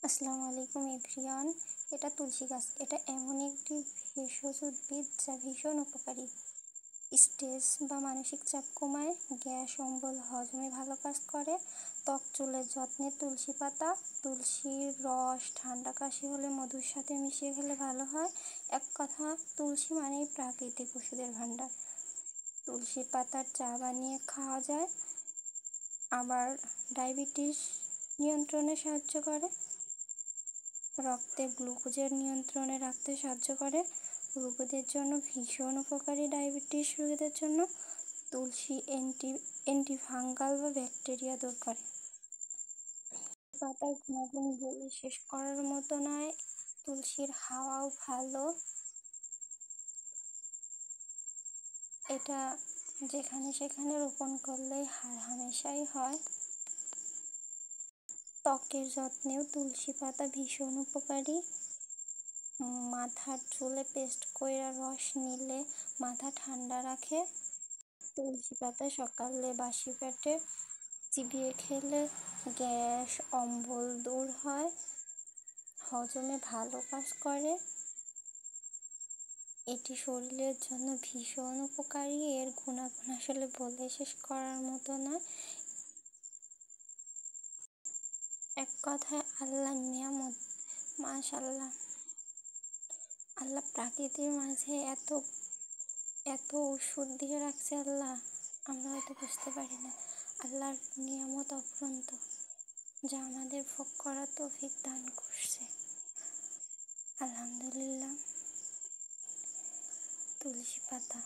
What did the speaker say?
আসসালামু আলাইকুম এভরিওয়ান। এটা তুলসী গাছ। এটা এমন একটি ভেষজ উদ্ভিদ যা ভীষণ উপকারী। স্ট্রেস বা মানসিক চাপ কমায়, গ্যাস অম্বল হজমে ভালো কাজ করে। ত্বক চুলের যত্নে তুলসী পাতা, তুলসীর রস ঠান্ডা কাশি হলে মধুর সাথে মিশিয়ে খেলে ভালো হয়। এক কথা, তুলসী মানেই প্রাকৃতিক ওষুধের ভাণ্ডার। তুলসী পাতার চা বানিয়ে খাওয়া যায়, আবার ডায়াবেটিস নিয়ন্ত্রণে সাহায্য করে, রক্তে গ্লুকোজের নিয়ন্ত্রণে রাখতে সাহায্য করে। রোগীদের জন্য ভীষণ উপকারী। ডায়াবেটিস রোগীদের জন্য তুলসী অ্যান্টিফাঙ্গাল বা ব্যাকটেরিয়া দূর করে। পাতার গুণাগুণ বলে শেষ করার মতো নয়। তুলসীর হাওয়াও ভালো। এটা যেখানে সেখানে রোপণ করলে হামেশাই হয়। ত্বকের যত্নেও তুলসী পাতা ভীষণ উপকারী। মাথার চুলে পেস্ট কইরা রস নিলে মাথা ঠান্ডা রাখে। তুলসী পাতা সকালে বাসি পেটে চিবিয়ে খেলে গ্যাস অম্বল দূর হয়, হজমে ভালো কাজ করে। এটি শরীরের জন্য ভীষণ উপকারী। এর গুণাগুণ আসলে বলে শেষ করার মতো নয়। এক কথায় আল্লাহর নিয়ামত। মাশাআল্লাহ, আল্লাহ প্রাকৃতির মাঝে এত এত ওষুধ দিয়ে রাখছে আল্লাহ, আমরা হয়তো বুঝতে পারি না। আল্লাহর নিয়ামত অফুরন্ত, যা আমাদের ভোগ করার তৌফিক দান করছে। আলহামদুলিল্লাহ। তুলসী পাতা।